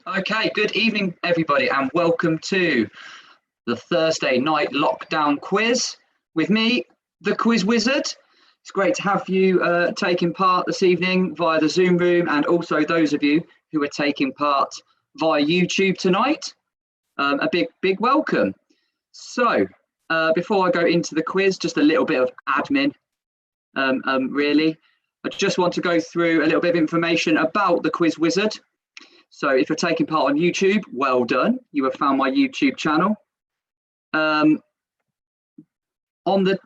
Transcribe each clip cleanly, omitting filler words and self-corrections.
Okay, good evening, everybody, and welcome to the Thursday night lockdown quiz with me, the Quiz Wizard. It's great to have you taking part this evening via the Zoom room, and also those of you who are taking part via YouTube tonight. A big welcome. So, before I go into the quiz, just a little bit of admin, really. I just want to go through a little bit of information about the Quiz Wizard. So if you're taking part on YouTube, well done. You have found my YouTube channel. On the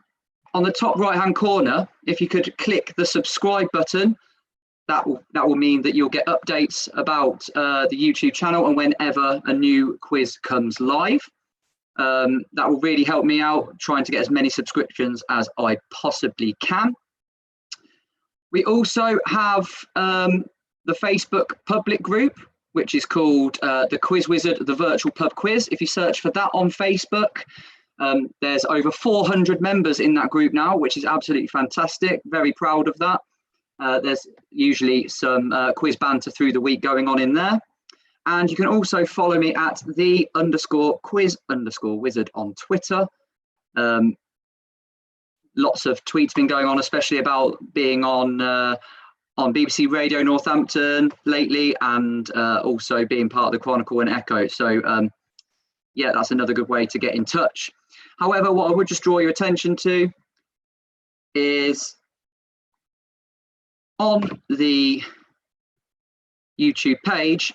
top right-hand corner, if you could click the subscribe button, that will mean that you'll get updates about the YouTube channel and whenever a new quiz comes live. That will really help me out trying to get as many subscriptions as I possibly can. We also have the Facebook public group, which is called the Quiz Wizard, the Virtual Pub Quiz. If you search for that on Facebook, there's over 400 members in that group now, which is absolutely fantastic. Very proud of that. There's usually some quiz banter through the week going on in there. And you can also follow me at _quiz_wizard on Twitter. Lots of tweets been going on, especially about being on BBC Radio Northampton lately, and also being part of the Chronicle and Echo. So yeah, that's another good way to get in touch. However, what I would just draw your attention to is on the YouTube page,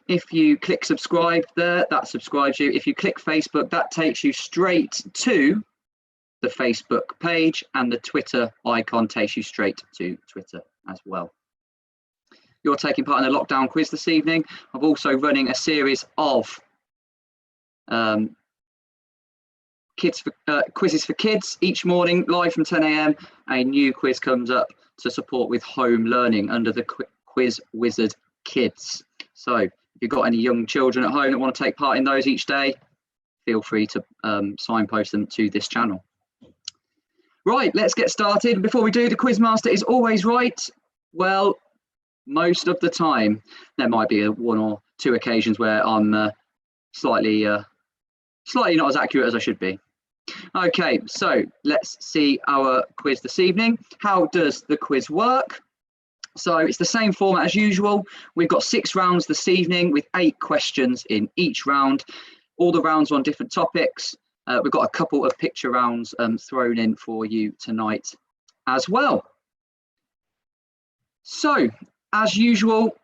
if you click subscribe there, that subscribes you. If you click Facebook, that takes you straight to the Facebook page, and the Twitter icon takes you straight to Twitter as well. You're taking part in a lockdown quiz this evening. I'm also running a series of quizzes for kids each morning, live from 10 a.m. A new quiz comes up to support with home learning under the Quiz Wizard Kids. So if you've got any young children at home that want to take part in those each day, feel free to signpost them to this channel. Right, let's get started. Before we do, the Quizmaster is always right. Well, most of the time. There might be one or two occasions where I'm slightly not as accurate as I should be. Okay, so let's see our quiz this evening. How does the quiz work? So it's the same format as usual. We've got 6 rounds this evening with 8 questions in each round. All the rounds are on different topics. We've got a couple of picture rounds thrown in for you tonight as well. So, as usual,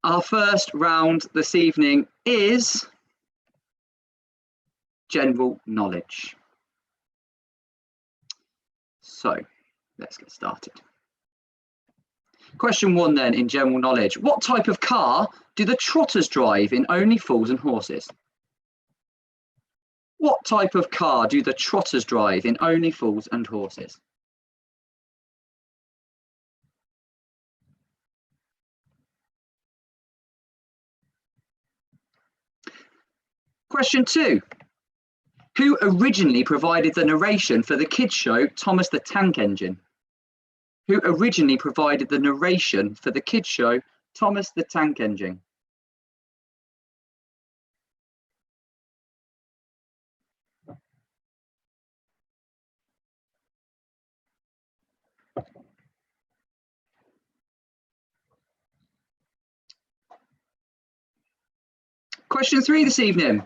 our first round this evening is general knowledge. So, let's get started. Question 1 then, in general knowledge. What type of car do the Trotters drive in Only Fools and Horses? What type of car do the Trotters drive in Only Fools and Horses? Question 2. Who originally provided the narration for the kids show Thomas the Tank Engine? Who originally provided the narration for the kids show Thomas the Tank Engine? Question 3 this evening.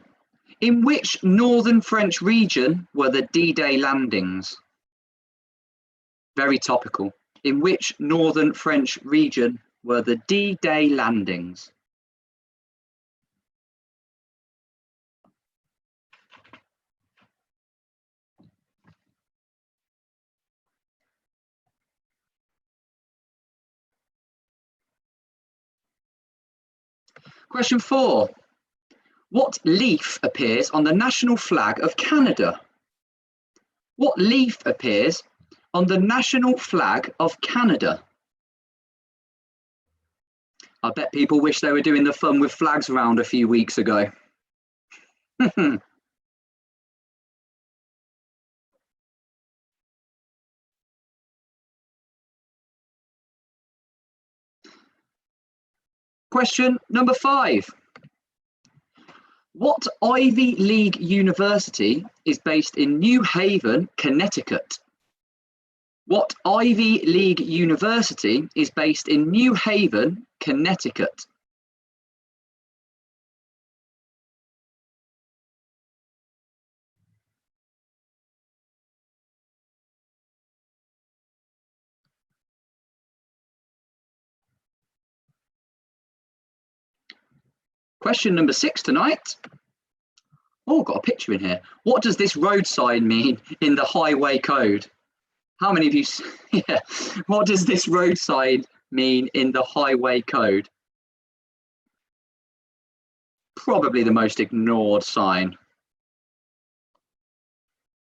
In which northern French region were the D-Day landings? Very topical. In which northern French region were the D-Day landings? Question 4. What leaf appears on the national flag of Canada? What leaf appears on the national flag of Canada? I bet people wish they were doing the fun with flags round a few weeks ago. Question number 5. What Ivy League university is based in New Haven, Connecticut? What Ivy League university is based in New Haven, Connecticut? Question number 6 tonight. Oh, got a picture in here. What does this road sign mean in the highway code? How many of you? Yeah. What does this road sign mean in the highway code? Probably the most ignored sign.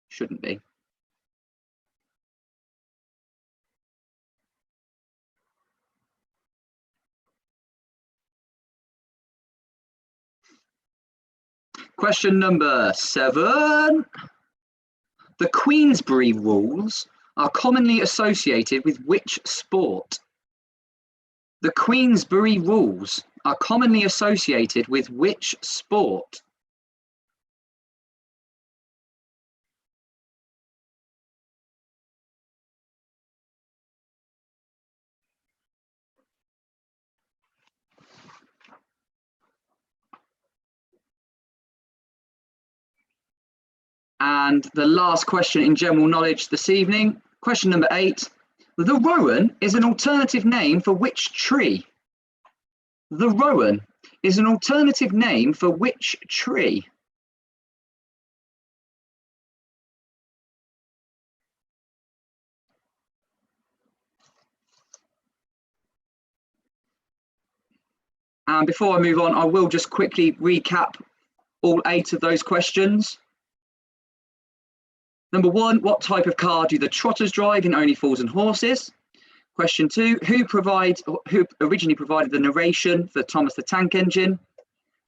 Shouldn't be. Question number 7. The Queensbury Rules are commonly associated with which sport? The Queensbury Rules are commonly associated with which sport? And the last question in general knowledge this evening, question number 8. The rowan is an alternative name for which tree? The rowan is an alternative name for which tree? And before I move on, I will just quickly recap all 8 of those questions. Number 1, what type of car do the Trotters drive in Only Fools and Horses? Question 2, who originally provided the narration for Thomas the Tank Engine?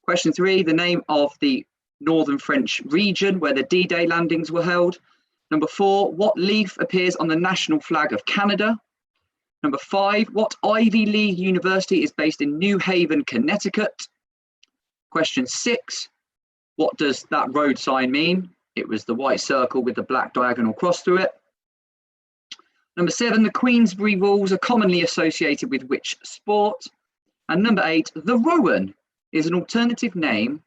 Question 3, the name of the northern French region where the D-Day landings were held. Number 4, what leaf appears on the national flag of Canada? Number 5, what Ivy League university is based in New Haven, Connecticut? Question 6, what does that road sign mean? It was the white circle with the black diagonal cross through it. Number 7, the Queensbury Rules are commonly associated with which sport? And number 8, the rowan is an alternative name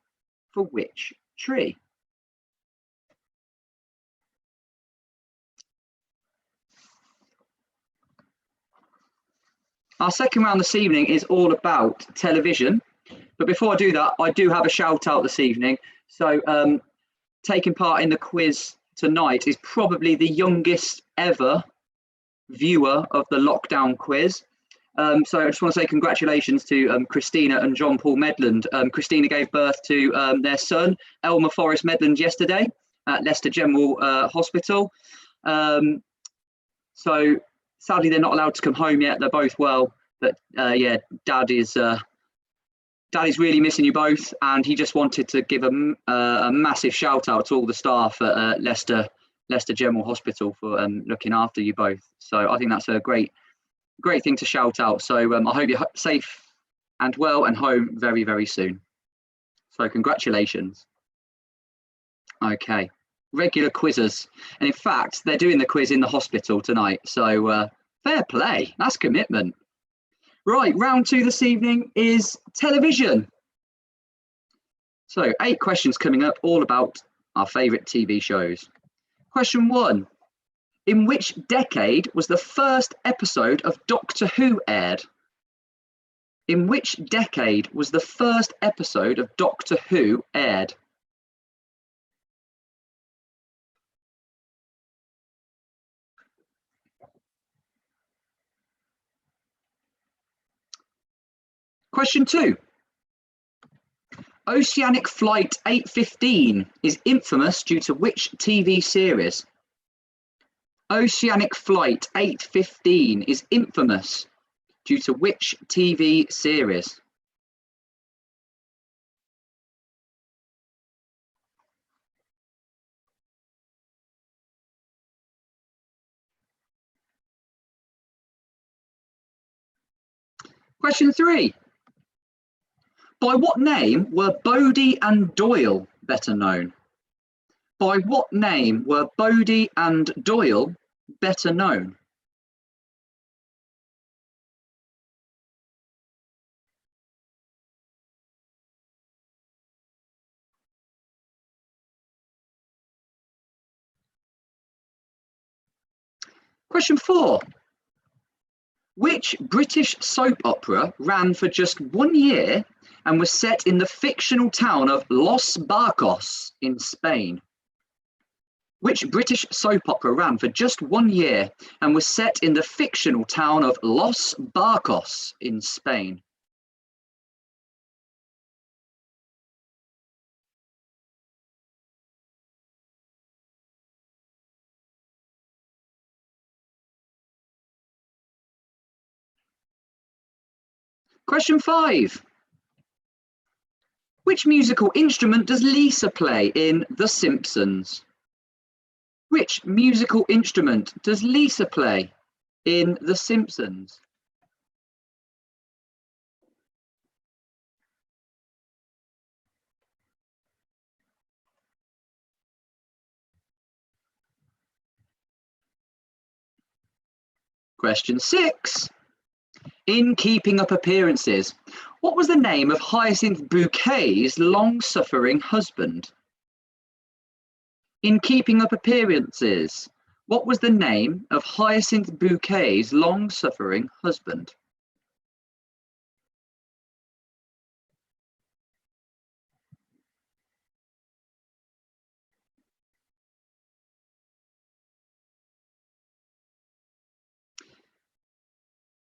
for which tree? Our second round this evening is all about television. But before I do that, I do have a shout out this evening. So taking part in the quiz tonight is probably the youngest ever viewer of the lockdown quiz. So I just want to say congratulations to Christina and John Paul Medland. Christina gave birth to their son, Elmer Forrest Medland, yesterday at Leicester General Hospital. So sadly, they're not allowed to come home yet. They're both well, but yeah, Daddy's really missing you both, and he just wanted to give a massive shout out to all the staff at Leicester General Hospital for looking after you both. So I think that's a great thing to shout out. So I hope you're safe and well and home very, very soon. So congratulations. Okay, regular quizzers, and in fact they're doing the quiz in the hospital tonight. So fair play, that's commitment. Right, round 2 this evening is television. So 8 questions coming up, all about our favourite TV shows. Question 1. In which decade was the first episode of Doctor Who aired? In which decade was the first episode of Doctor Who aired? Question 2. Oceanic Flight 815 is infamous due to which TV series? Oceanic Flight 815 is infamous due to which TV series? Question 3. By what name were Bodie and Doyle better known? By what name were Bodie and Doyle better known? Question 4. Which British soap opera ran for just 1 year and was set in the fictional town of Los Barcos in Spain? Which British soap opera ran for just 1 year and was set in the fictional town of Los Barcos in Spain? Question 5. Which musical instrument does Lisa play in The Simpsons? Which musical instrument does Lisa play in The Simpsons? Question 6. In Keeping Up Appearances, what was the name of Hyacinth Bucket's long-suffering husband? In Keeping Up Appearances, what was the name of Hyacinth Bucket's long-suffering husband?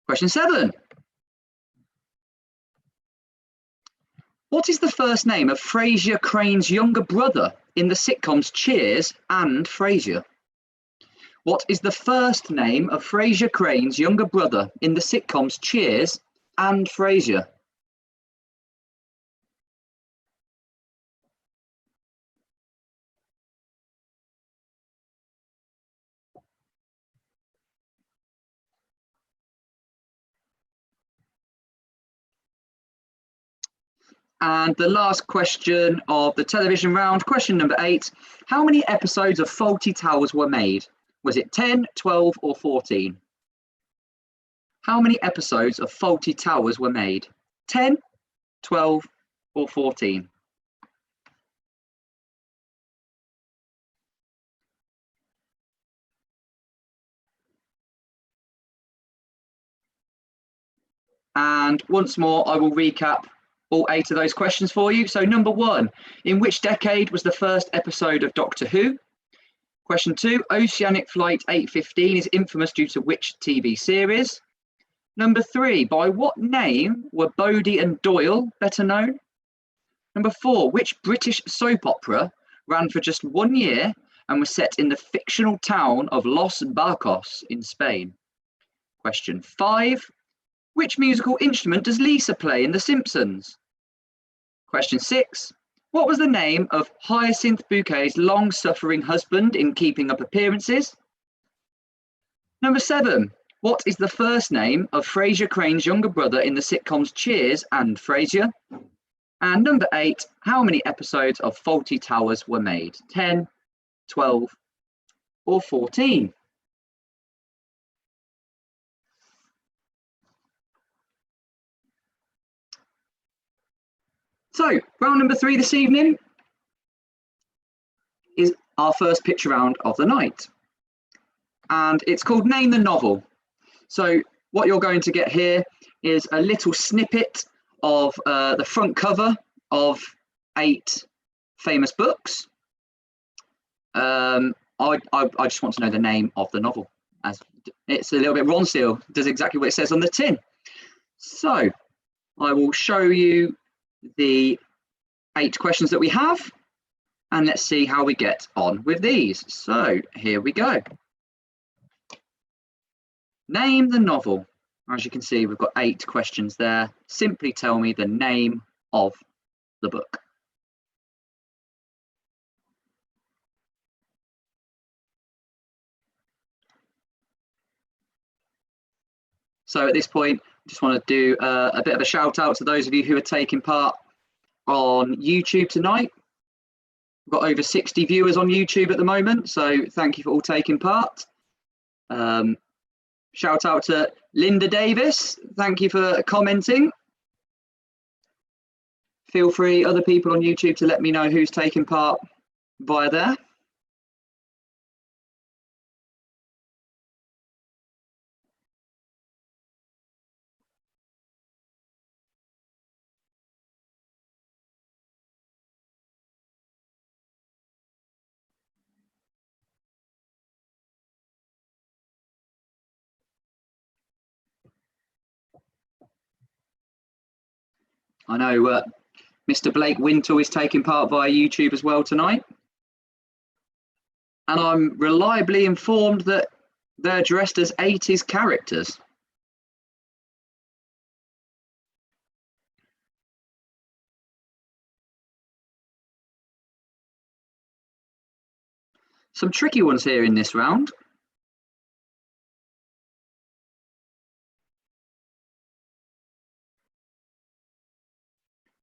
Question 7. What is the first name of Frasier Crane's younger brother in the sitcoms Cheers and Frasier? What is the first name of Frasier Crane's younger brother in the sitcoms Cheers and Frasier? And the last question of the television round, question number 8. How many episodes of Fawlty Towers were made? Was it 10, 12, or 14? How many episodes of Fawlty Towers were made? 10, 12, or 14? And once more, I will recap all 8 of those questions for you. So number 1, in which decade was the first episode of Doctor Who? Question 2, Oceanic Flight 815 is infamous due to which TV series? Number 3, by what name were Bodie and Doyle better known? Number 4, which British soap opera ran for just 1 year and was set in the fictional town of Los Barcos in Spain? Question 5, which musical instrument does Lisa play in The Simpsons? Question 6, what was the name of Hyacinth Bucket's long-suffering husband in Keeping Up Appearances? Number 7, what is the first name of Frasier Crane's younger brother in the sitcoms Cheers and Frasier? And number 8, how many episodes of Fawlty Towers were made? 10, 12, or 14? So, round number 3 this evening is our first picture round of the night. And it's called Name the Novel. So, what you're going to get here is a little snippet of the front cover of 8 famous books. I just want to know the name of the novel, as it's a little bit Ronseal, does exactly what it says on the tin. So, I will show you the 8 questions that we have, and let's see how we get on with these. So here we go. Name the novel. As you can see, we've got 8 questions there. Simply tell me the name of the book. So at this point, I just want to do a bit of a shout out to those of you who are taking part on YouTube tonight. We've got over 60 viewers on YouTube at the moment, so thank you for all taking part. Shout out to Linda Davis, thank you for commenting. Feel free, other people on YouTube, to let me know who's taking part via there. I know Mr. Blake Wintle is taking part via YouTube as well tonight. And I'm reliably informed that they're dressed as 80s characters. Some tricky ones here in this round.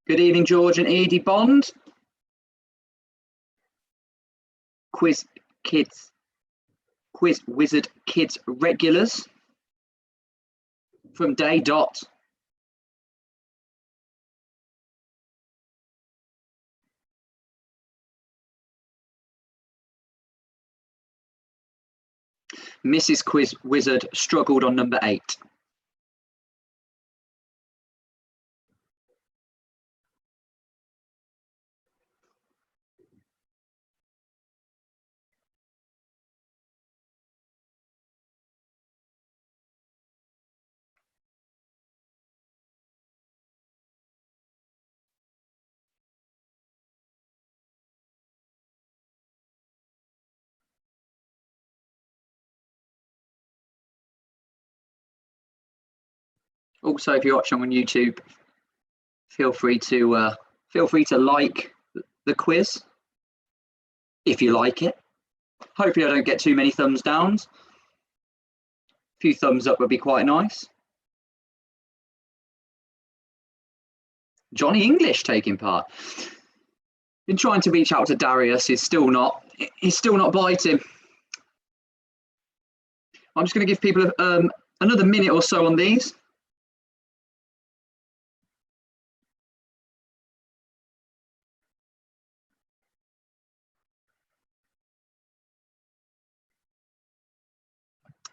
Good evening, George and Edie Bond. Quiz Wizard Kids regulars from Day Dot. Mrs. Quiz Wizard struggled on number 8. Also, if you're watching on YouTube, feel free to like the quiz if you like it. Hopefully, I don't get too many thumbs downs. A few thumbs up would be quite nice. Johnny English taking part. Been trying to reach out to Darius. He's still not biting. I'm just going to give people another minute or so on these.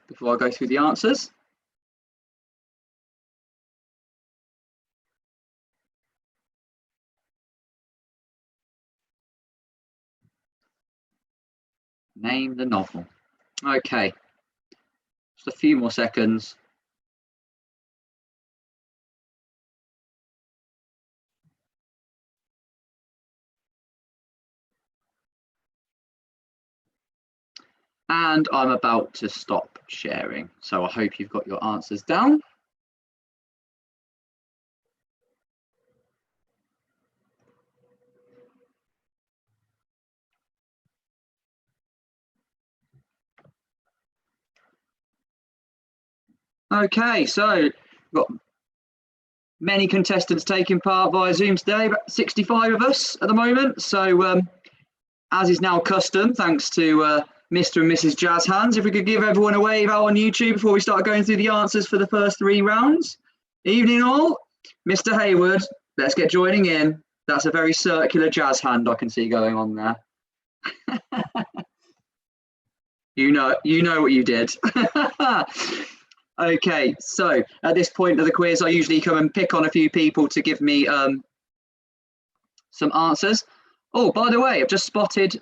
Before I go through the answers. Name the novel. Okay, just a few more seconds. And I'm about to stop sharing, so I hope you've got your answers down. Okay, so we've got many contestants taking part via Zoom today, about 65 of us at the moment. So as is now custom, thanks to Mr. and Mrs. Jazz Hands, if we could give everyone a wave out on YouTube before we start going through the answers for the first 3 rounds. Evening all. Mr. Hayward, let's get joining in. That's a very circular jazz hand I can see going on there. You know what you did. Okay, so at this point of the quiz, I usually come and pick on a few people to give me some answers. Oh, by the way, I've just spotted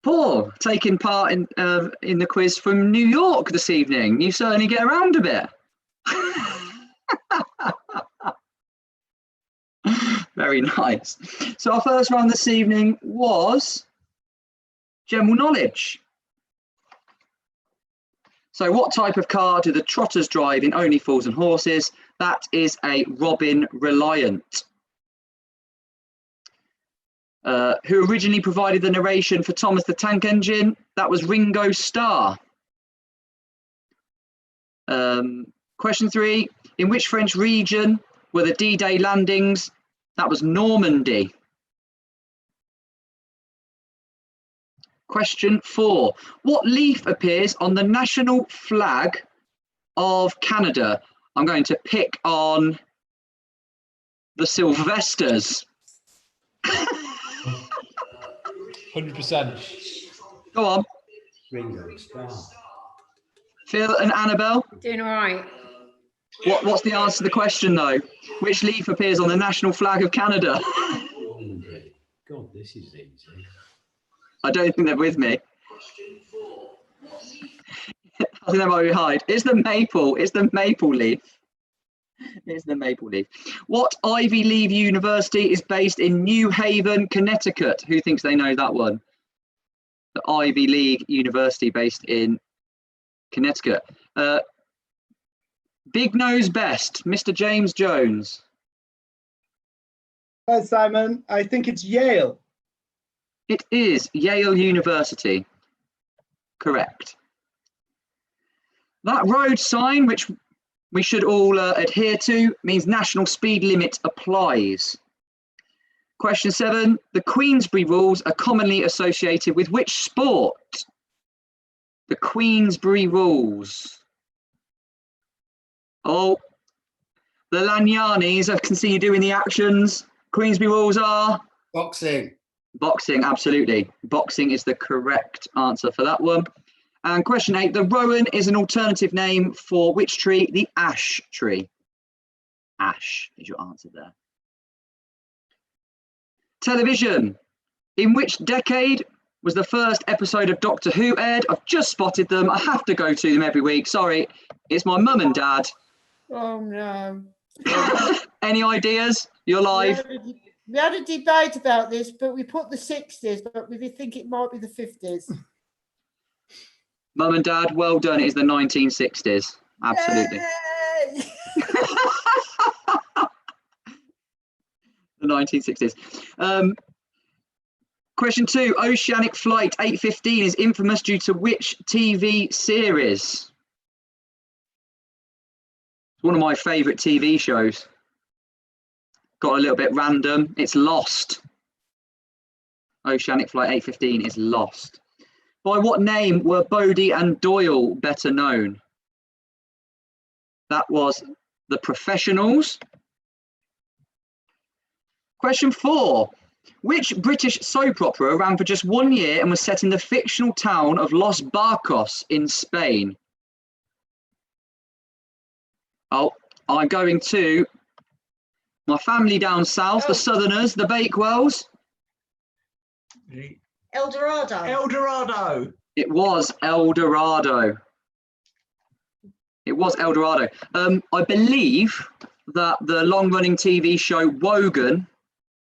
Paul taking part in the quiz from New York this evening. You certainly get around a bit. Very nice. So our first round this evening was general knowledge. So what type of car do the Trotters drive in Only Fools and Horses? That is a Robin Reliant. Who originally provided the narration for Thomas the Tank Engine? That was Ringo Starr. Question 3. In which French region were the D-Day landings That was Normandy. Question 4. What leaf appears on the national flag of Canada? I'm going to pick on the Sylvesters. 100%. Go on. Ringo Starr. Phil and Annabelle. Doing all right. What's the answer to the question though? Which leaf appears on the national flag of Canada? God, this is easy. I don't think they're with me. I think they might be hide. It's the maple. It's the maple leaf. It's the maple leaf. What Ivy League university is based in New Haven, Connecticut? Who thinks they know that one? The Ivy League University based in Connecticut. Big Nose Best, Mr. James Jones. Hi, Simon. I think it's Yale. It is Yale University. Correct. That road sign, which we should all adhere to, means national speed limit applies. Question 7. The Queensbury Rules are commonly associated with which sport? The Queensbury Rules. Oh, the Lagnanis, I can see you doing the actions. Queensbury Rules are? Boxing. Boxing, absolutely. Boxing is the correct answer for that one. And question 8, the rowan is an alternative name for which tree? The ash tree. Ash is your answer there. Television. In which decade was the first episode of Doctor Who aired? I've just spotted them. I have to go to them every week. Sorry, it's my mum and dad. Oh no. Any ideas? You're live. We had a debate about this, but we put the 60s, but we think it might be the 50s. Mum and dad, well done. It is the 1960s. Absolutely. The 1960s. Question 2. Oceanic Flight 815 is infamous due to which TV series? It's one of my favourite TV shows. Got a little bit random. It's Lost. Oceanic Flight 815 is Lost. By what name were Bodie and Doyle better known? That was The Professionals. Question 4. Which British soap opera ran for just 1 year and was set in the fictional town of Los Barcos in Spain? Oh, I'm going to my family down south, the Southerners, the Bakewells. El Dorado. El Dorado. It was El Dorado. It was El Dorado. I believe that the long-running TV show Wogan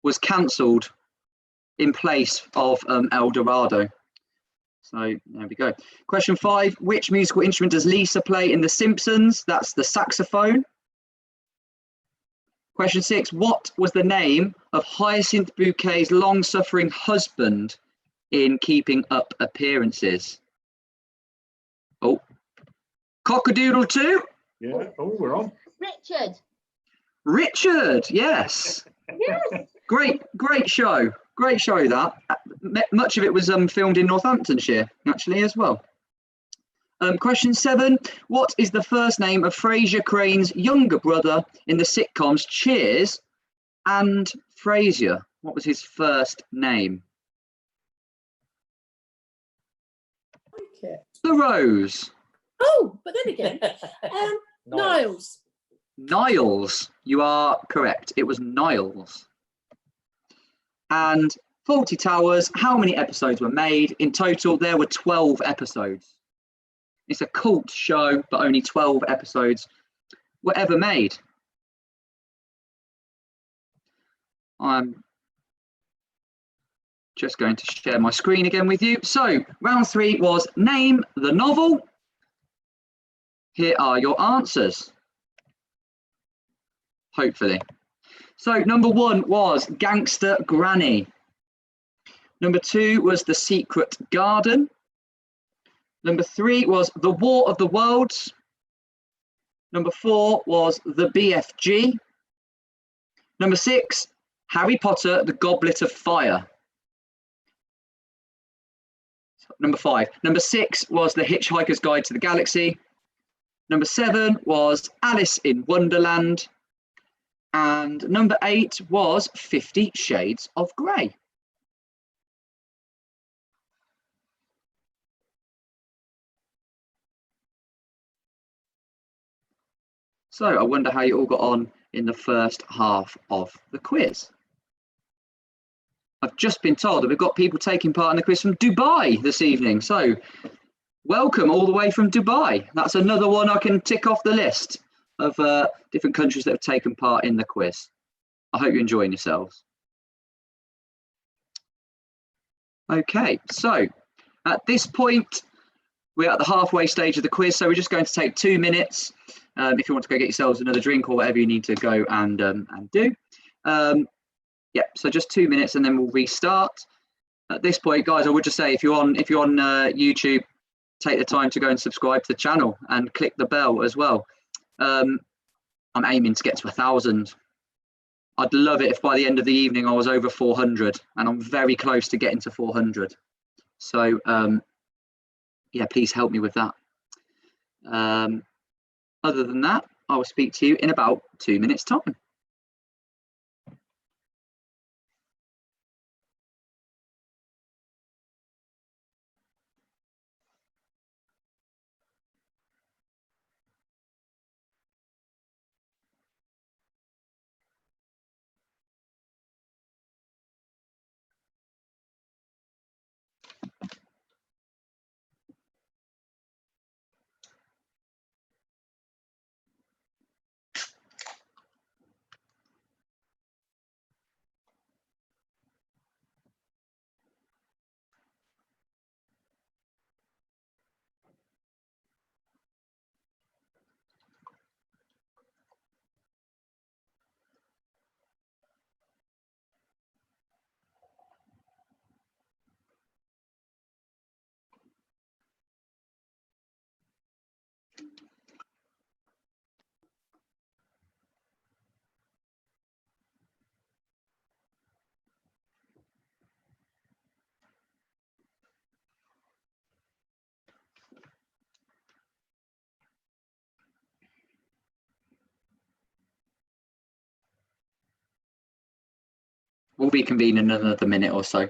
was cancelled in place of El Dorado. So there we go. Question 5. Which musical instrument does Lisa play in The Simpsons? That's the saxophone. Question 6. What was the name of Hyacinth Bucket's long-suffering husband in Keeping Up Appearances? Oh, Cockadoodle 2? Yeah. Oh, we're on. Richard. Richard, yes. Yes. Great show. Great show that. Much of it was filmed in Northamptonshire, actually, as well. Question 7. What is the first name of Frasier Crane's younger brother in the sitcoms Cheers and Frasier? What was his first name? Okay. The Rose. Oh, but then again, Niles. Niles. You are correct. It was Niles. And Fawlty Towers, how many episodes were made? In total, there were 12 episodes. It's a cult show, but only 12 episodes were ever made. I'm just going to share my screen again with you. So, round 3 was name the novel. Here are your answers. Hopefully. So, number 1 was Gangster Granny. Number 2 was The Secret Garden. Number 3 was The War of the Worlds. Number 4 was The BFG. Number 6, Harry Potter, the Goblet of Fire. Number 5. Number 6 was The Hitchhiker's Guide to the Galaxy. Number 7 was Alice in Wonderland. And number 8 was 50 Shades of Grey. So I wonder how you all got on in the first half of the quiz. I've just been told that we've got people taking part in the quiz from Dubai this evening. So welcome all the way from Dubai. That's another one I can tick off the list of different countries that have taken part in the quiz. I hope you're enjoying yourselves. Okay, so at this point, we're at the halfway stage of the quiz, so we're just going to take 2 minutes. If you want to go get yourselves another drink or whatever you need to go and do. Yeah, so just 2 minutes and then we'll restart. At this point, guys, I would just say if you're on YouTube, take the time to go and subscribe to the channel and click the bell as well. I'm aiming to get to 1,000. I'd love it if by the end of the evening I was over 400, and I'm very close to getting to 400. So yeah, please help me with that. Other than that, I will speak to you in about 2 minutes' time. We'll reconvene in another minute or so.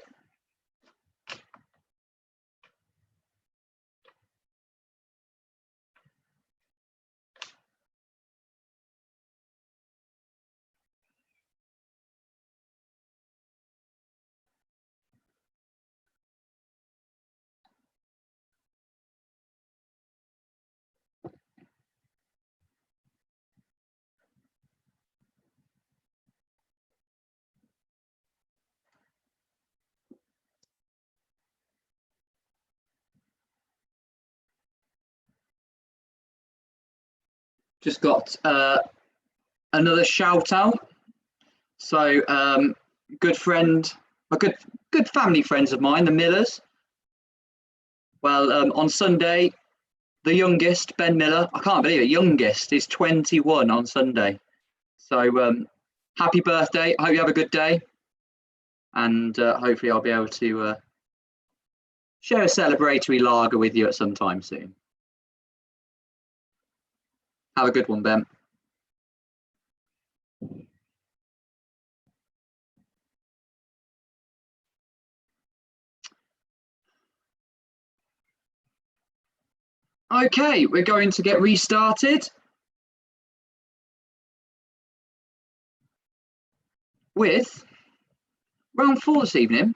Just got another shout out. So good friend, a good family friends of mine, the Millers. Well, on Sunday, the youngest, Ben Miller, I can't believe it, youngest is 21 on Sunday. So happy birthday. I hope you have a good day. And hopefully I'll be able to share a celebratory lager with you at some time soon. Have a good one, Ben. Okay, we're going to get restarted with round 4 this evening,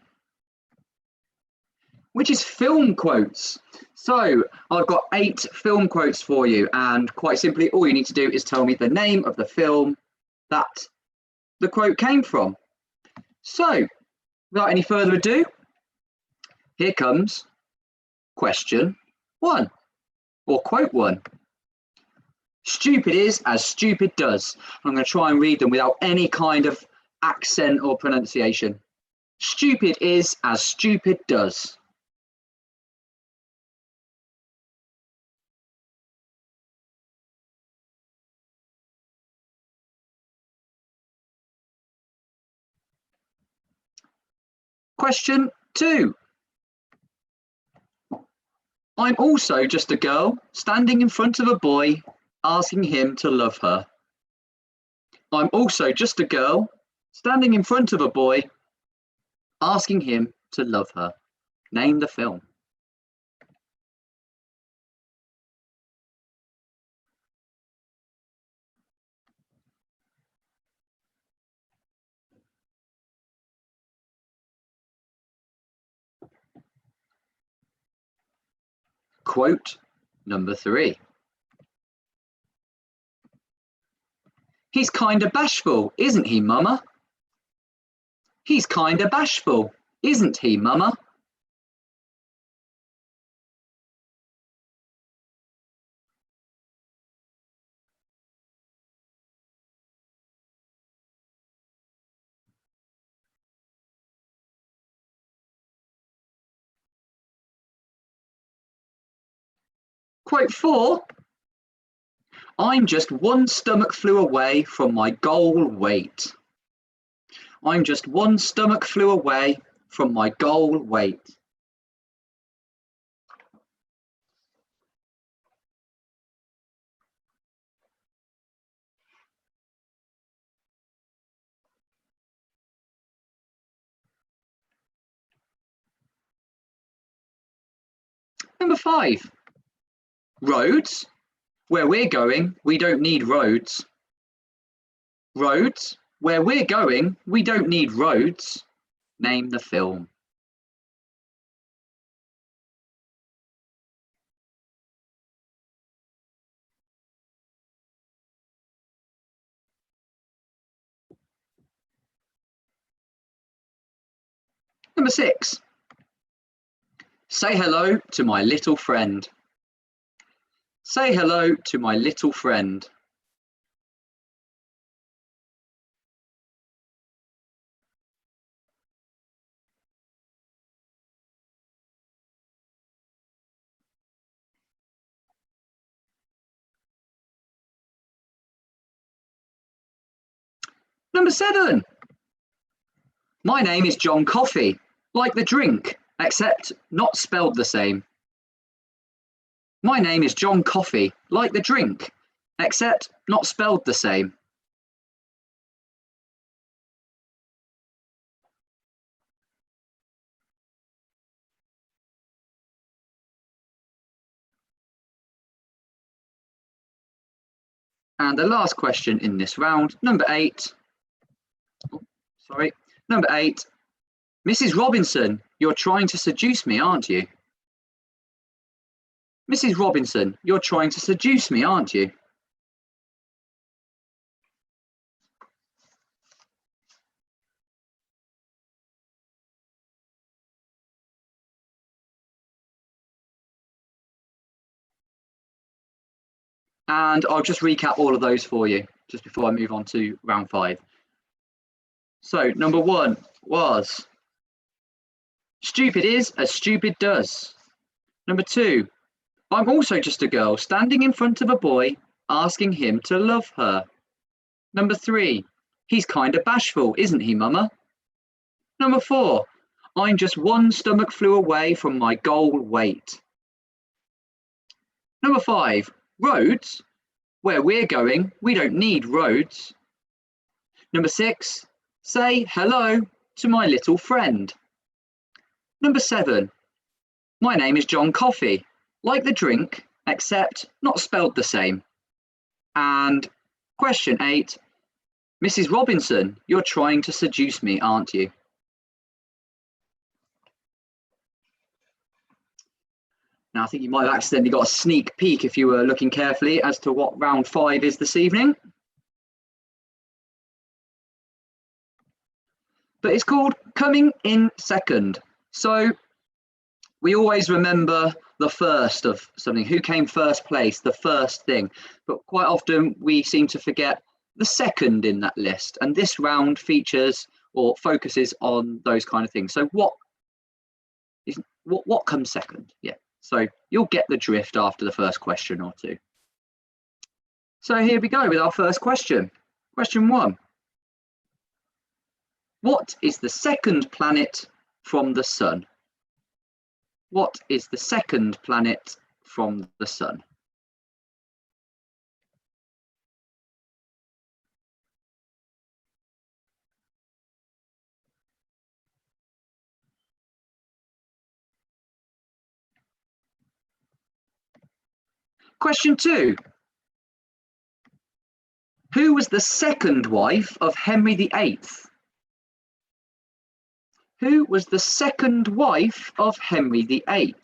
which is film quotes. So I've got 8 film quotes for you, and quite simply, all you need to do is tell me the name of the film that the quote came from. So without any further ado, here comes question 1, or quote 1. Stupid is as stupid does. I'm going to try and read them without any kind of accent or pronunciation. Stupid is as stupid does. Question 2. I'm also just a girl standing in front of a boy asking him to love her. I'm also just a girl standing in front of a boy asking him to love her. Name the film. Quote number 3. He's kinda bashful, isn't he, Mumma? He's kinda bashful, isn't he, Mumma? Quote 4. I'm just one stomach flew away from my goal weight. I'm just one stomach flew away from my goal weight. Number 5. Roads. Where we're going, we don't need roads. Roads. Where we're going, we don't need roads. Name the film. Number 6. Say hello to my little friend. Say hello to my little friend. Number 7. My name is John Coffey, like the drink, except not spelled the same. My name is John Coffey, like the drink, except not spelled the same. And the last question in this round, number 8. Number 8. Mrs. Robinson, you're trying to seduce me, aren't you? Mrs. Robinson, you're trying to seduce me, aren't you? And I'll just recap all of those for you, just before I move on to round 5. So, number 1 was, stupid is as stupid does. Number 2, I'm also just a girl standing in front of a boy asking him to love her. Number 3, he's kinda bashful, isn't he, Mumma? Number 4, I'm just one stomach flew away from my goal weight. Number 5, roads. Where we're going, we don't need roads. Number 6, say hello to my little friend. Number 7, my name is John Coffey, like the drink, except not spelled the same. And question 8, Mrs. Robinson, you're trying to seduce me, aren't you? Now, I think you might have accidentally got a sneak peek if you were looking carefully as to what round 5 is this evening. But it's called Coming in Second. So we always remember the first of something, who came first place, the first thing. But quite often we seem to forget the second in that list. And this round features or focuses on those kind of things. So what comes second? Yeah. So you'll get the drift after the first question or two. So here we go with our first question. Question 1. What is the second planet from the sun? What is the second planet from the sun? Question 2. Who was the second wife of Henry VIII? Who was the second wife of Henry VIII?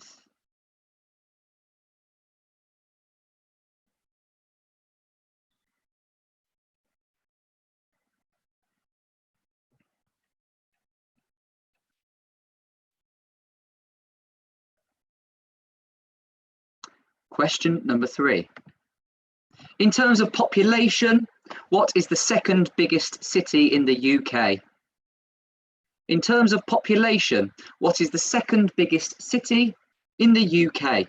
Question number 3. In terms of population, what is the second biggest city in the UK? In terms of population, what is the second biggest city in the UK?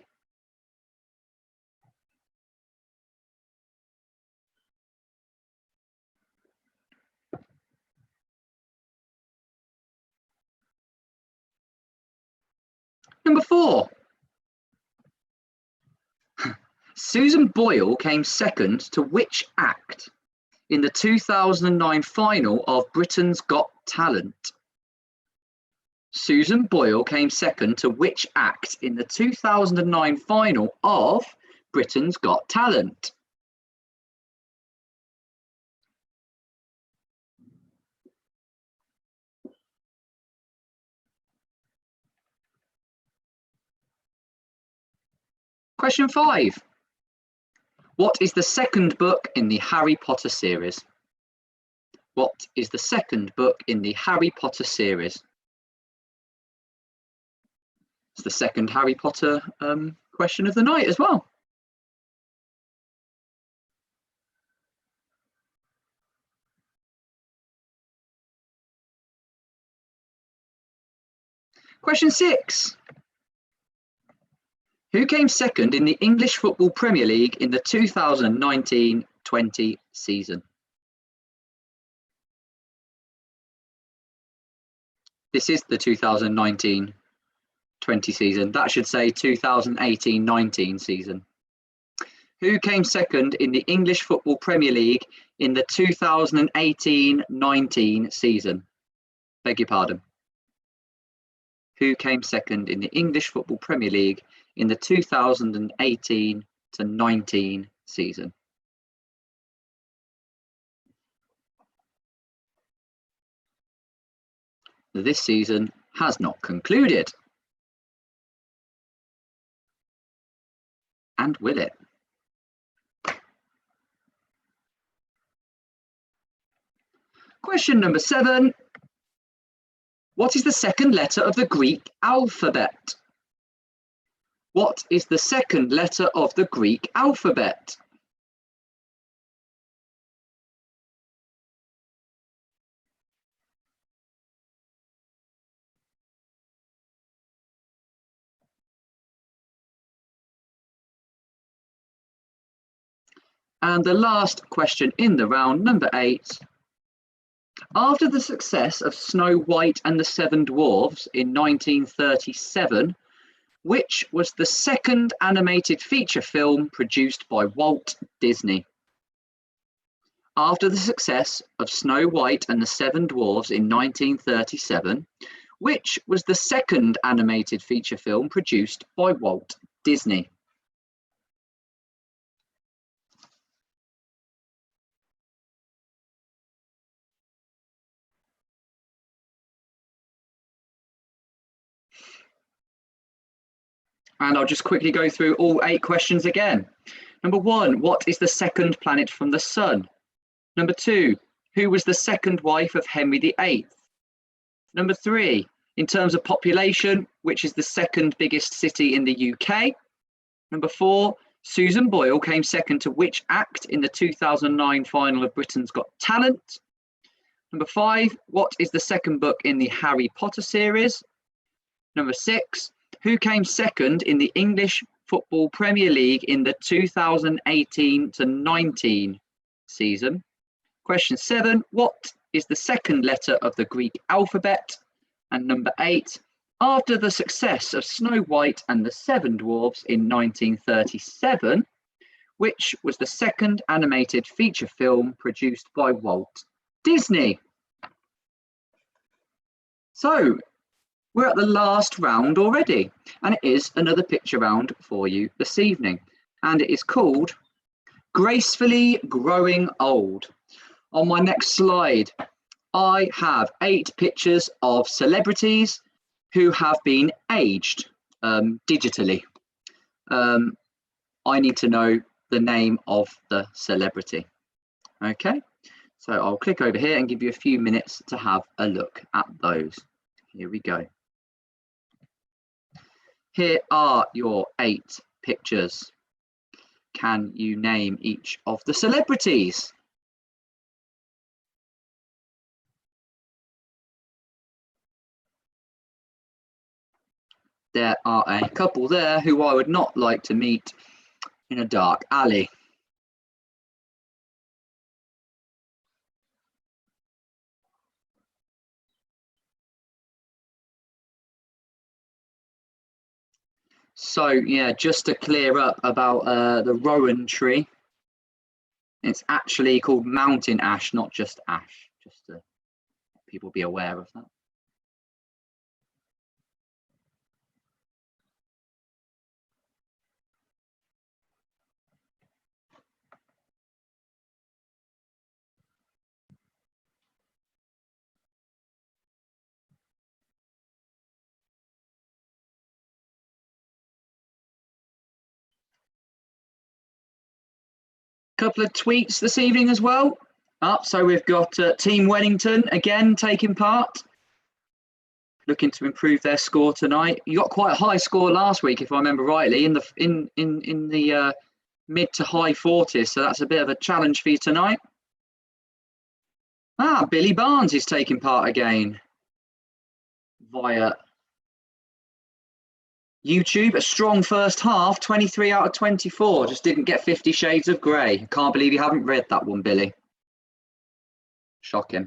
Number 4. Susan Boyle came second to which act in the 2009 final of Britain's Got Talent? Susan Boyle came second to which act in the 2009 final of Britain's Got Talent? Question 5. What is the second book in the Harry Potter series? What is the second book in the Harry Potter series? It's the second Harry Potter question of the night as well. Question 6. Who came second in the English Football Premier League in the 2019-20 season? This is the 2019-20 season. That should say 2018-19 season. Who came second in the English Football Premier League in the 2018-19 season? Beg your pardon. Who came second in the English Football Premier League in the 2018-19 season? This season has not concluded. And will it? Question number 7. What is the second letter of the Greek alphabet? What is the second letter of the Greek alphabet? And the last question in the round, number 8. After the success of Snow White and the Seven Dwarfs in 1937, which was the second animated feature film produced by Walt Disney? After the success of Snow White and the Seven Dwarfs in 1937, which was the second animated feature film produced by Walt Disney? And I'll just quickly go through all 8 questions again. Number 1, what is the second planet from the sun? Number 2, who was the second wife of Henry VIII? Number 3, in terms of population, which is the second biggest city in the UK? Number 4, Susan Boyle came second to which act in the 2009 final of Britain's Got Talent? Number 5, what is the second book in the Harry Potter series? Number 6, who came second in the English Football Premier League in the 2018-19 season? Question 7, what is the second letter of the Greek alphabet? And number 8, after the success of Snow White and the Seven Dwarfs in 1937, which was the second animated feature film produced by Walt Disney. So we're at the last round already, and it is another picture round for you this evening, and it is called Gracefully Growing Old. On my next slide, I have 8 pictures of celebrities who have been aged digitally. I need to know the name of the celebrity. Okay, so I'll click over here and give you a few minutes to have a look at those. Here we go. Here are your 8 pictures. Can you name each of the celebrities? There are a couple there who I would not like to meet in a dark alley. So yeah, just to clear up about the rowan tree, it's actually called mountain ash, not just ash, just to let people be aware of that. Couple of tweets this evening as well. So we've got Team Wellington again taking part, looking to improve their score tonight. You got quite a high score last week, if I remember rightly, in the mid to high 40s. So that's a bit of a challenge for you tonight. Billy Barnes is taking part again via YouTube. A strong first half, 23 out of 24. Just didn't get 50 Shades of Grey. Can't believe you haven't read that one, Billy. Shocking.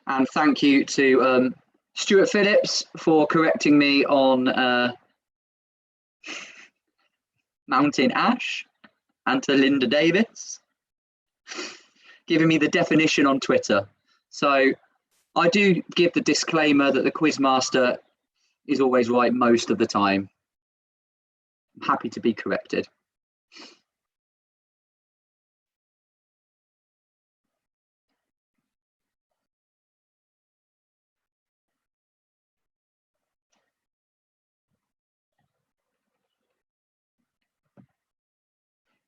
And thank you to Stuart Phillips for correcting me on Mountain Ash, and to Linda Davis giving me the definition on Twitter. So I do give the disclaimer that the Quizmaster is always right most of the time. I'm happy to be corrected.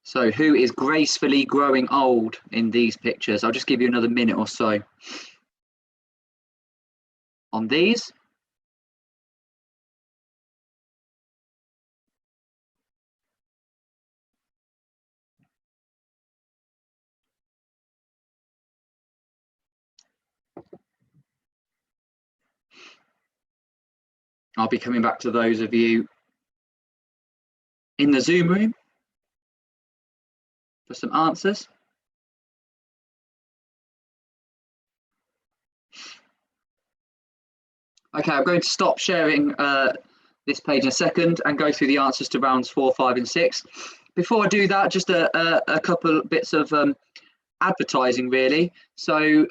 So who is gracefully growing old in these pictures? I'll just give you another minute or so on these. I'll be coming back to those of you in the Zoom room for some answers. Okay, I'm going to stop sharing this page in a second and go through the answers to rounds 4, 5 and 6. Before I do that, just a couple bits of advertising really. So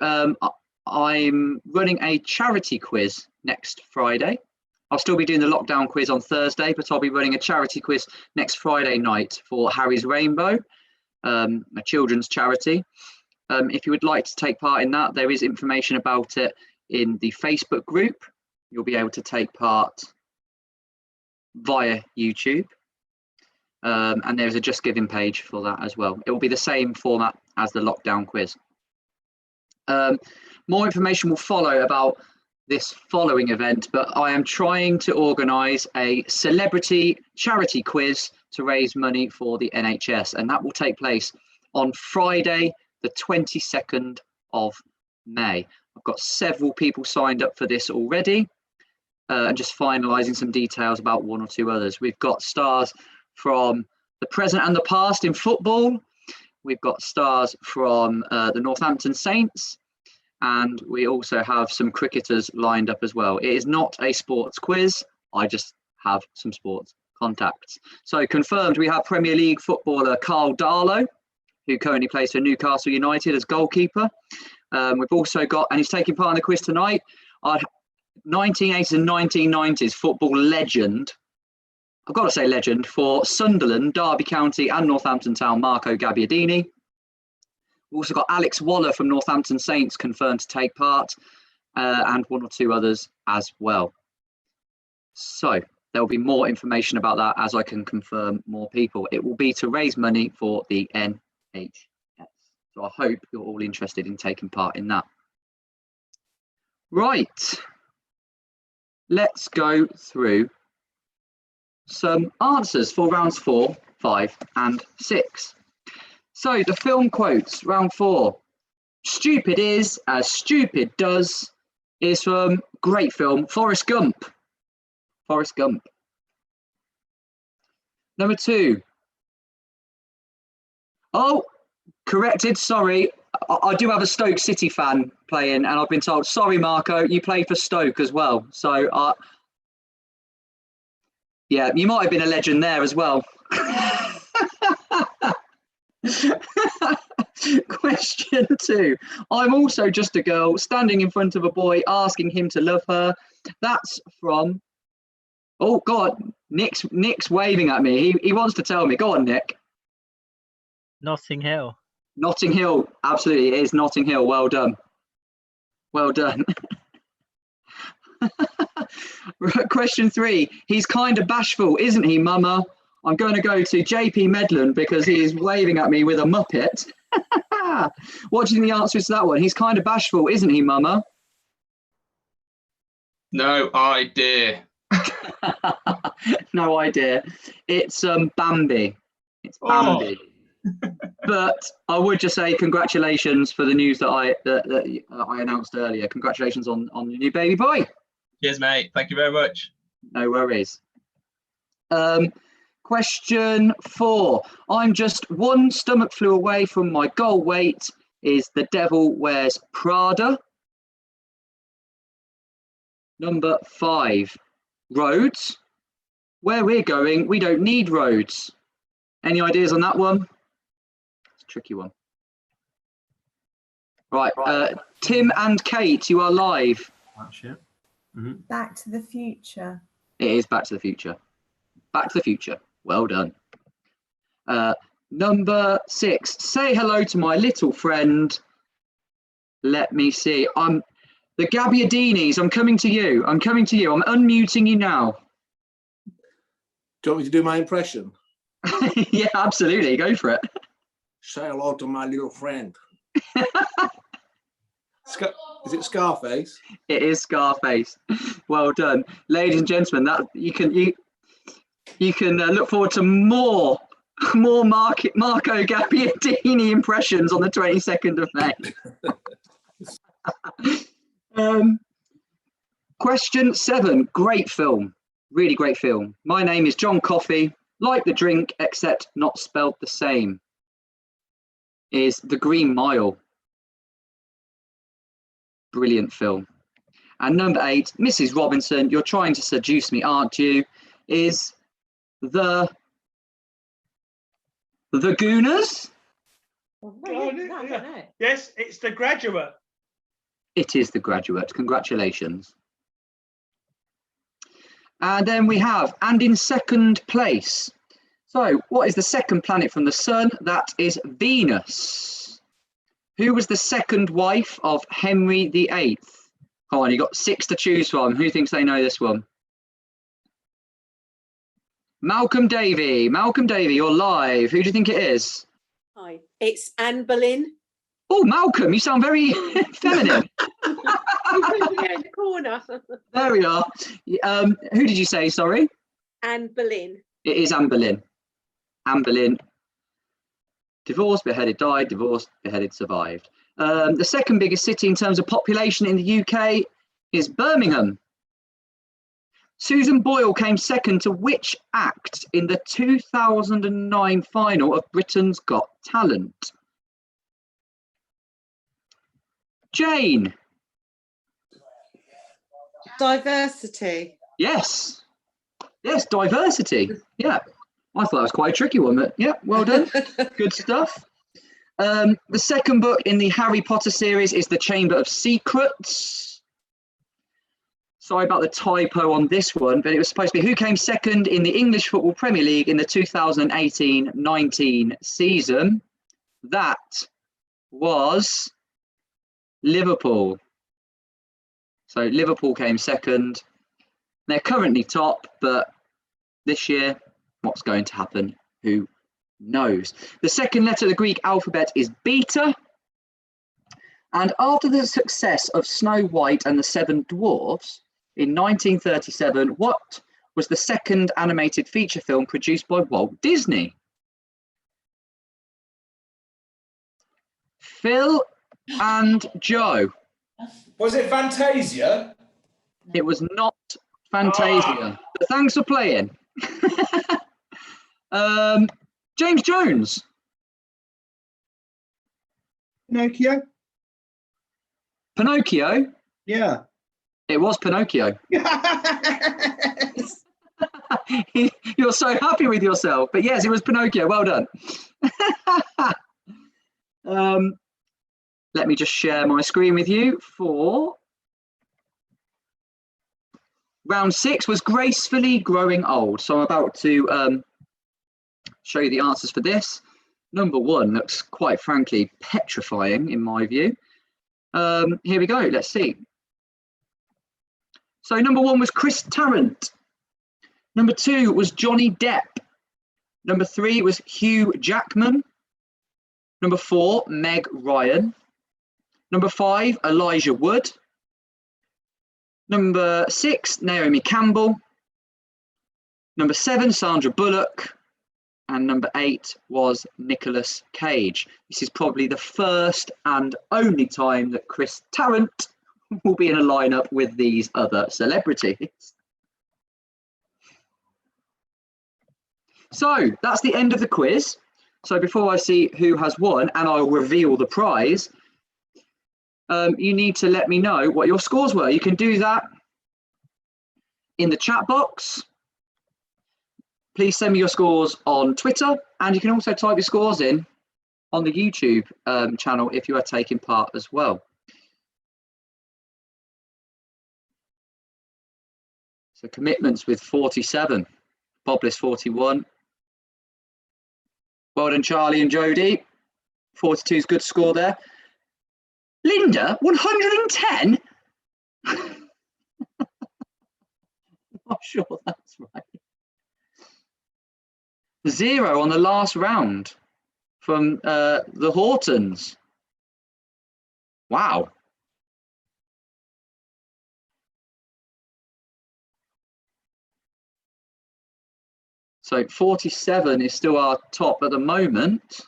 I'm running a charity quiz next Friday. I'll still be doing the lockdown quiz on Thursday, but I'll be running a charity quiz next Friday night for Harry's Rainbow, a children's charity. If you would like to take part in that, there is information about it in the Facebook group. You'll be able to take part via YouTube. And there's a Just Giving page for that as well. It will be the same format as the lockdown quiz. More information will follow about this following event, but I am trying to organise a celebrity charity quiz to raise money for the NHS, and that will take place on Friday, the 22nd of May. I've got several people signed up for this already, and just finalising some details about one or two others. We've got stars from the present and the past in football. we've got stars from the Northampton Saints, and we also have some cricketers lined up as well. It is not a sports quiz. I just have some sports contacts. So confirmed, we have Premier League footballer Carl Darlow, who currently plays for Newcastle United as goalkeeper. We've also got, and he's taking part in the quiz tonight, our 1980s and 1990s football legend. I've got to say legend for Sunderland, Derby County and Northampton Town, Marco Gabbiadini. We've also got Alex Waller from Northampton Saints confirmed to take part, and one or two others as well. So there will be more information about that as I can confirm more people. It will be to raise money for the NHS. So I hope you're all interested in taking part in that. Right. Let's go through some answers for rounds 4, 5 and 6. So the film quotes, round 4. Stupid is as stupid does is from great film Forrest Gump. Forrest Gump. Number 2. Oh, corrected, sorry. I do have a Stoke City fan playing, and I've been told, sorry, Marco, you play for Stoke as well. So, yeah, you might have been a legend there as well. Question 2. I'm also just a girl standing in front of a boy asking him to love her. That's from... Oh, God, Nick's waving at me. He wants to tell me. Go on, Nick. Notting Hill. Notting Hill, absolutely, it is Notting Hill. Well done. Well done. Question 3. He's kind of bashful, isn't he, Mama? I'm going to go to JP Medland because he is waving at me with a Muppet. What do you think the answer is to that one? He's kind of bashful, isn't he, Mama? No idea. No idea. It's Bambi. It's Bambi. Oh. But I would just say congratulations for the news that I announced earlier. Congratulations on your new baby boy. Cheers, mate. Thank you very much. No worries. Question 4. I'm just one stomach flu away from my goal weight. Is The Devil Wears Prada. Number 5. Roads. Where we're going, we don't need roads. Any ideas on that one? Tricky one. Right, Tim and Kate, you are live. Back to the Future. It is Back to the Future. Back to the Future. Well done. Number 6. Say hello to my little friend. Let me see. I'm the Gabbiadinis. I'm coming to you. I'm coming to you. I'm unmuting you now. Do you want me to do my impression? Yeah, absolutely. Go for it. Say hello to my little friend. Is it Scarface? It is Scarface. Well done, ladies and gentlemen. That you can look forward to more Marco Gabbiadini impressions on the 22nd of May. Question 7. Great film. Really great film. My name is John Coffey. Like the drink, except not spelled the same. Is The Green Mile. Brilliant film. And number 8, Mrs. Robinson, you're trying to seduce me, aren't you? Is The Gooners? Yes, it's The Graduate. It is The Graduate. Congratulations. And then we have, and in second place. So, what is the second planet from the sun? That is Venus. Who was the second wife of Henry VIII? Come on, you got 6 to choose from. Who thinks they know this one? Malcolm Davey. Malcolm Davey, you're live. Who do you think it is? Hi, it's Anne Boleyn. Oh, Malcolm, you sound very feminine. In the corner. There we are. Who did you say, sorry? Anne Boleyn. It is Anne Boleyn. Anne Boleyn. Divorced, beheaded, died, divorced, beheaded, survived. The second biggest city in terms of population in the UK is Birmingham. Susan Boyle came second to which act in the 2009 final of Britain's Got Talent? Jane. Diversity. Yes. Yes, diversity. Yeah. I thought that was quite a tricky one, but yeah, well done. Good stuff. The second book in the Harry Potter series is The Chamber of Secrets. Sorry about the typo on this one, but it was supposed to be who came second in the English Football Premier League in the 2018-19 season. That was Liverpool. So Liverpool came second. They're currently top, but this year, what's going to happen? Who knows? The second letter of the Greek alphabet is beta. And after the success of Snow White and the Seven Dwarfs in 1937, what was the second animated feature film produced by Walt Disney? Phil and Joe. Was it Fantasia? It was not Fantasia. But thanks for playing. James Jones. Pinocchio? Pinocchio. Yeah. It was Pinocchio. Yes. You're so happy with yourself. But yes, it was Pinocchio. Well done. Let me just share my screen with you for round 6 was Gracefully Growing Old. So I'm about to show you the answers for this. Number 1 looks quite frankly petrifying in my view. Here we go. Let's see. So number 1 was Chris Tarrant. Number 2 was Johnny Depp. Number 3 was Hugh Jackman. Number 4, Meg Ryan. Number 5, Elijah Wood. Number 6, Naomi Campbell. Number 7, Sandra Bullock. And number 8 was Nicolas Cage. This is probably the first and only time that Chris Tarrant will be in a lineup with these other celebrities. So that's the end of the quiz. So before I see who has won and I'll reveal the prize, you need to let me know what your scores were. You can do that in the chat box. Please send me your scores on Twitter, and you can also type your scores in on the YouTube channel if you are taking part as well. So commitments with 47, Bobliss 41. Well done, Charlie and Jodie. 42 is good score there. Linda, 110? Not sure that's right. 0 on the last round from the Hortons. Wow. So 47 is still our top at the moment.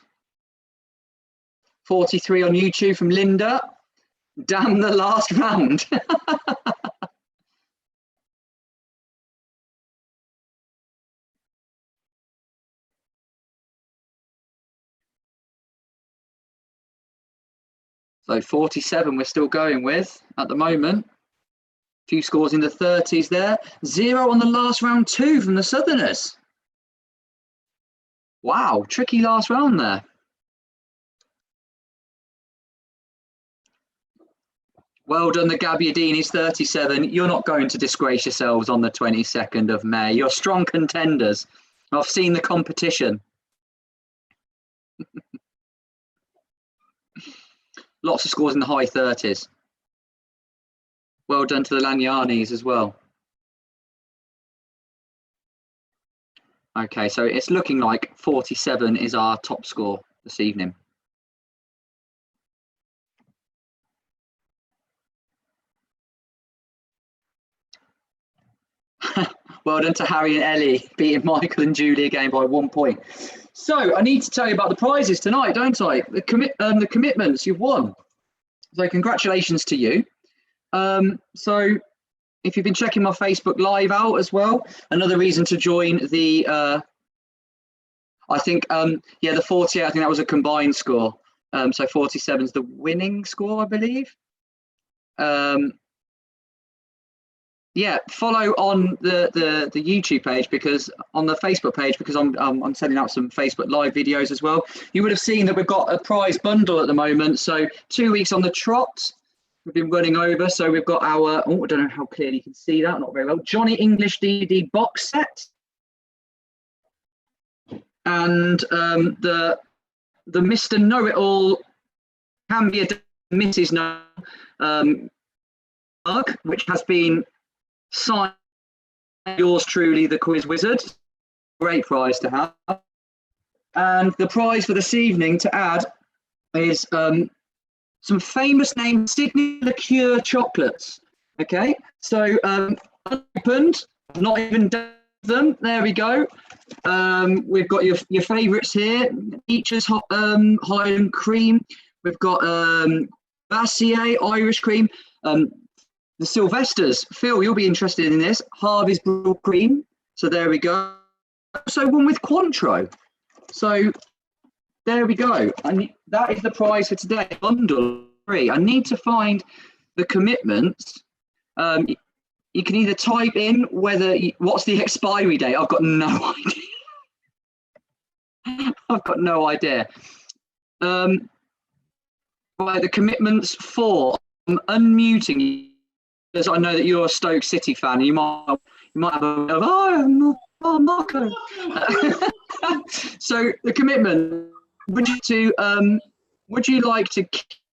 43 on YouTube from Linda. Damn the last round. So 47 we're still going with at the moment. A few scores in the 30s there. 0 on the last round 2 from the Southerners. Wow, tricky last round there. Well done, the Gabbiadinis, 37. You're not going to disgrace yourselves on the 22nd of May. You're strong contenders. I've seen the competition. Lots of scores in the high 30s. Well done to the Lagnanis as well. Okay, so it's looking like 47 is our top score this evening. Well done to Harry and Ellie, beating Michael and Julie again by 1 point. So I need to tell you about the prizes tonight, don't I? The commitments you've won. So congratulations to you. So if you've been checking my Facebook Live out as well, another reason to join the, I think, the 48, I think that was a combined score. So 47 is the winning score, I believe. yeah, follow on the YouTube page, because on the Facebook page, because I'm sending out some Facebook live videos as well. You would have seen that we've got a prize bundle at the moment. So 2 weeks on the trot, we've been running over. So we've got our, oh, I don't know how clearly you can see that, not very well, Johnny English DVD box set. And the Mr. Know-It-All Can Be a Mrs. Know mug, which has been signed by yours truly, the Quiz Wizard. Great prize to have. And the prize for this evening to add is some famous name Sydney liqueur chocolates. Okay, so unopened, not even done them. There we go. We've got your favourites here. Peaches Highland cream. We've got Bassier Irish cream. The Sylvesters, Phil, you'll be interested in this. Harvey's Brule cream. So there we go. So one with Cointreau. So there we go. And that is the prize for today. Bundle 3. I need to find the commitments. You can either type in what's the expiry date. I've got no idea. I've got no idea. Right, the commitments for unmuting you, because I know that you're a Stoke City fan. And you might have a Marco. So the commitment, would you like to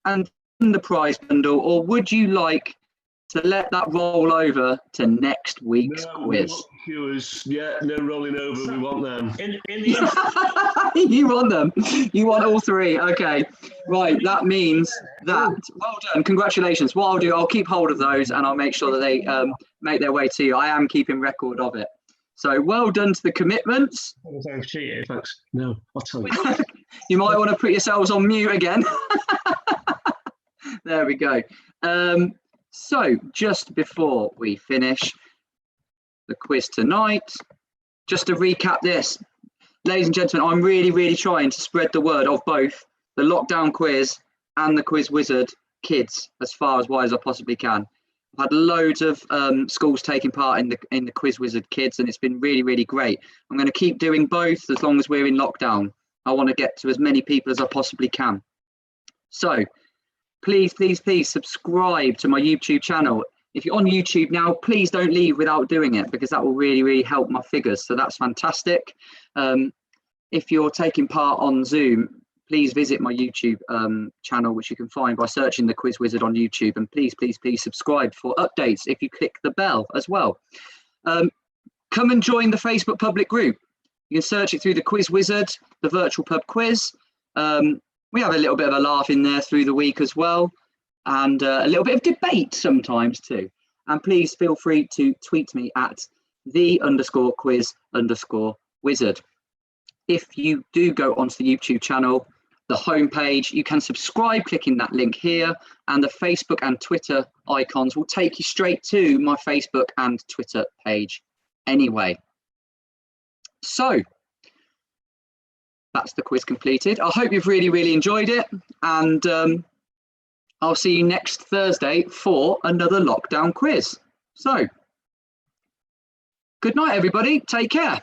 and the prize bundle, or would you like to let that roll over to next week's quiz? Yeah, no rolling over. We want them. You want them. You want all three. Okay. Right. That means that. Well done. Congratulations. What I'll do, I'll keep hold of those and I'll make sure that they make their way to you. I am keeping record of it. So well done to the commitments. Thanks, cheated. Thanks. No, I'll tell you. You might want to put yourselves on mute again. There we go. So just before we finish the quiz tonight, just to recap this, ladies and gentlemen, I'm really trying to spread the word of both the lockdown quiz and the Quiz Wizard kids as far as wide as I possibly can. I've had loads of schools taking part in the Quiz Wizard kids, and it's been really great. I'm going to keep doing both as long as we're in lockdown. I want to get to as many people as I possibly can. So please subscribe to my YouTube channel. If you're on YouTube now, please don't leave without doing it, because that will really help my figures. So that's fantastic. If you're taking part on Zoom, please visit my YouTube channel, which you can find by searching the Quiz Wizard on YouTube. And please subscribe for updates if you click the bell as well. Come and join the Facebook public group. You can search it through the Quiz Wizard, the virtual pub quiz. We have a little bit of a laugh in there through the week as well, and a little bit of debate sometimes too. And please feel free to tweet me at _quiz_wizard. If you do go onto the YouTube channel, the homepage, you can subscribe clicking that link here, and the Facebook and Twitter icons will take you straight to my Facebook and Twitter page anyway. So that's the quiz completed. I hope you've really enjoyed it, and I'll see you next Thursday for another lockdown quiz. So good night, everybody. Take care.